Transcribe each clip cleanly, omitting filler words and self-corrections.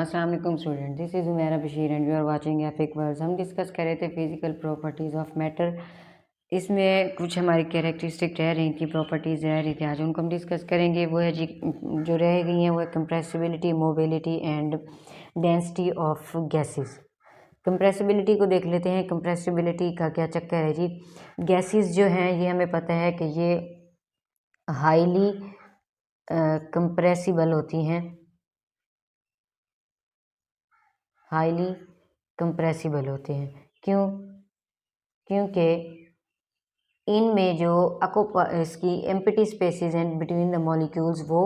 अस्सलाम वालेकुम student, this is Umera Bashir and you are watching Epic Words. हम डिस्कस कर रहे थे फिजिकल प्रॉपर्टीज़ ऑफ मैटर। इसमें कुछ हमारी कैरेक्टरिस्टिक रह रही थी, प्रॉपर्टीज़ रह रही थी, आज उनको हम डिस्कस करेंगे। वो है जी, जो रह गई हैं वो है compressibility, mobility and density of gases. Compressibility को देख लेते हैं। कंप्रेसिबिलिटी का क्या चक्कर है जी। गैसेस जो हैं ये हमें पता है कि ये हाईली कंप्रेसिबल होती हैं, हाईली कंप्रेसिबल होते हैं। क्योंकि इनमें जो इसकी एम्प्टी स्पेसेस हैं बिटवीन द मॉलिक्यूल्स वो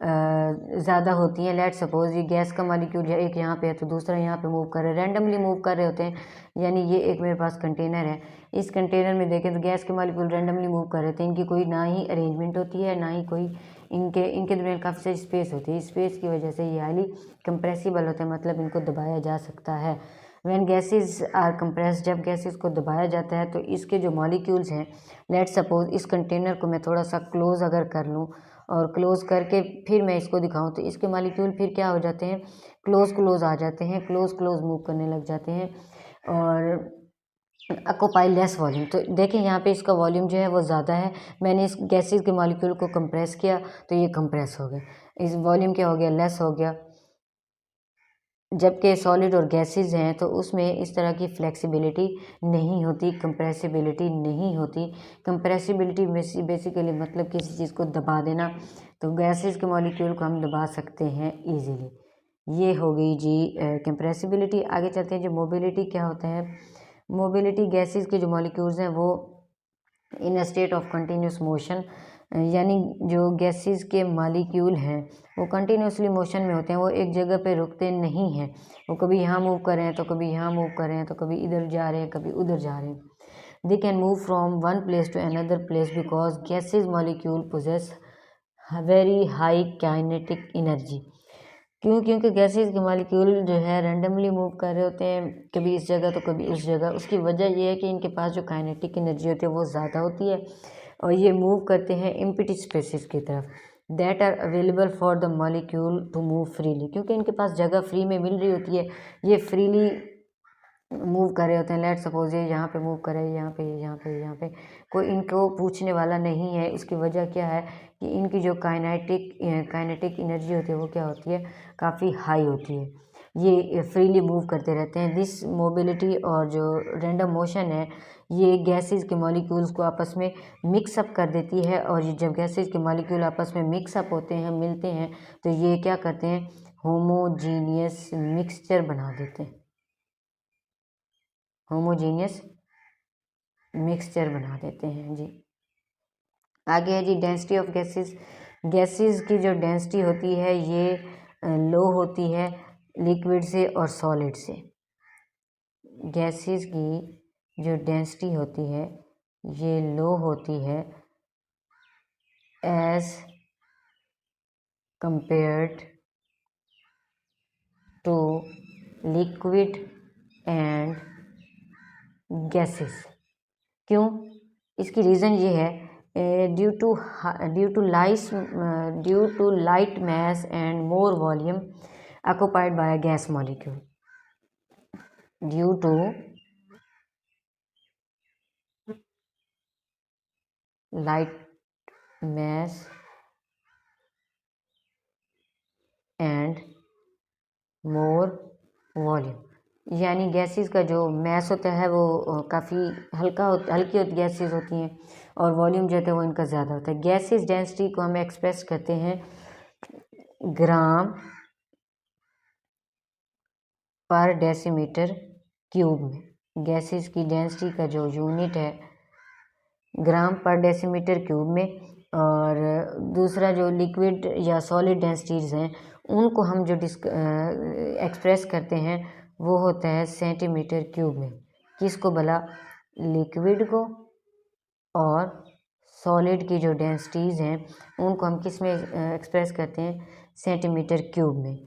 ज़्यादा होती हैं। लेट सपोज ये गैस का मॉलिक्यूल है, एक यहाँ पे है तो दूसरा यहाँ पे मूव कर रहे हैं, रैंडमली मूव कर रहे होते हैं। यानी ये एक मेरे पास कंटेनर है, इस कंटेनर में देखें तो गैस के मॉलिक्यूल रैंडमली मूव कर रहे थे। इनकी कोई ना ही अरेंजमेंट होती है, ना ही कोई इनके दरमियान काफ़ी सारी स्पेस होती है। स्पेस की वजह से ये हाईली कंप्रेसिबल होते हैं, मतलब इनको दबाया जा सकता है। व्हेन गैसेस आर कंप्रेस्ड, जब गैसेस को दबाया जाता है तो इसके जो मॉलिक्यूल्स हैं, लेट सपोज इस कंटेनर को मैं थोड़ा सा क्लोज अगर कर लूँ और क्लोज करके फिर मैं इसको दिखाऊं तो इसके मॉलिक्यूल फिर क्या हो जाते हैं, क्लोज आ जाते हैं, क्लोज मूव करने लग जाते हैं और ऑक्यूपाई लेस वॉल्यूम। तो देखें यहाँ पे इसका वॉल्यूम जो है वो ज़्यादा है। मैंने इस गैसेस के मॉलिक्यूल को कंप्रेस किया तो ये कंप्रेस हो गए, इस वॉल्यूम क्या हो गया, लेस हो गया। जबकि सॉलिड और गैसेस हैं तो उसमें इस तरह की फ्लेक्सिबिलिटी नहीं होती, कंप्रेसिबिलिटी नहीं होती। कंप्रेसिबिलिटी बेसिकली मतलब किसी चीज़ को दबा देना, तो गैसेस के मॉलिक्यूल को हम दबा सकते हैं इजीली। ये हो गई जी कंप्रेसिबिलिटी। आगे चलते हैं, जो मोबिलिटी क्या होता है। मोबिलिटी, गैसेस के जो मॉलिक्यूल्स हैं वो in a state of continuous motion, यानी जो गैसेस के मॉलिक्यूल हैं वो कंटिन्यूसली मोशन में होते हैं, वो एक जगह पे रुकते नहीं हैं। वो कभी यहाँ मूव कर रहे हैं तो कभी यहाँ मूव कर रहे हैं, तो कभी इधर जा रहे हैं कभी उधर जा रहे हैं। They can move from one place to another place because gases molecule possess very high kinetic energy. क्योंकि गैसेस के मॉलिक्यूल जो है रैंडमली मूव कर रहे होते हैं, कभी इस जगह तो कभी उस जगह। उसकी वजह यह है कि इनके पास जो काइनेटिक एनर्जी होती है वो ज़्यादा होती है और ये मूव करते हैं एम्प्टी स्पेसेस की तरफ that are available for the molecule to move freely. क्योंकि इनके पास जगह फ्री में मिल रही होती है, ये फ्रीली मूव कर रहे होते हैं। लेट सपोज ये यहाँ पे मूव कर रहे हैं, यहाँ पे कोई इनको पूछने वाला नहीं है। इसकी वजह क्या है कि इनकी जो काइनेटिक एनर्जी होती है वो क्या होती है, काफ़ी हाई होती है। ये फ्रीली मूव करते रहते हैं। दिस मोबिलिटी और जो रैंडम मोशन है ये गैसेस के मॉलिक्यूल्स को आपस में मिक्सअप कर देती है, और ये जब गैसेस के मॉलिक्यूल आपस में मिक्सअप होते हैं, मिलते हैं, तो ये क्या करते हैं, होमोजीनियस मिक्सचर बना देते हैं, होमोजीनियस मिक्सचर बना देते हैं जी। आगे है जी डेंसिटी ऑफ गैसेस। गैसेस की जो डेंसिटी होती है ये लो होती है लिक्विड से और सॉलिड से। गैसेस की जो डेंसिटी होती है ये लो होती है as compared to liquid and gases. क्यों, इसकी रीज़न ये है due to light mass and more volume occupied by a gas molecule. Due to light mass and more volume, यानी गैसेस का जो मैस होता है वो काफ़ी हल्की गैसेस होती हैं और वॉल्यूम जो होता है वो इनका ज़्यादा होता है। गैसेस डेंसिटी को हम एक्सप्रेस करते हैं ग्राम पर डेसीमीटर क्यूब में। गैसेस की डेंसिटी का जो यूनिट है ग्राम पर डेसीमीटर क्यूब में, और दूसरा जो लिक्विड या सॉलिड डेंसिटीज़ हैं उनको हम जो एक्सप्रेस करते हैं वो होता है सेंटीमीटर क्यूब में। किसको भला, लिक्विड को, और सॉलिड की जो डेंसिटीज़ हैं उनको हम किस में एक्सप्रेस करते हैं, सेंटीमीटर क्यूब में।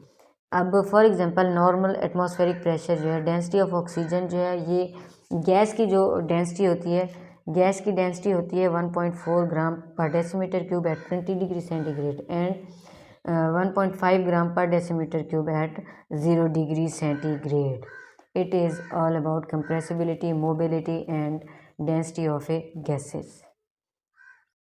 अब for example normal atmospheric pressure जो है, डेंसिटी ऑफ ऑक्सीजन जो है, ये गैस की जो डेंसिटी होती है, गैस की डेंसिटी होती है 1.4 ग्राम पर decimetre cube at 20 degree centigrade, and 1.5 gram per decimeter cube at 0 degree centigrade. It is all about compressibility, mobility and density of a gases.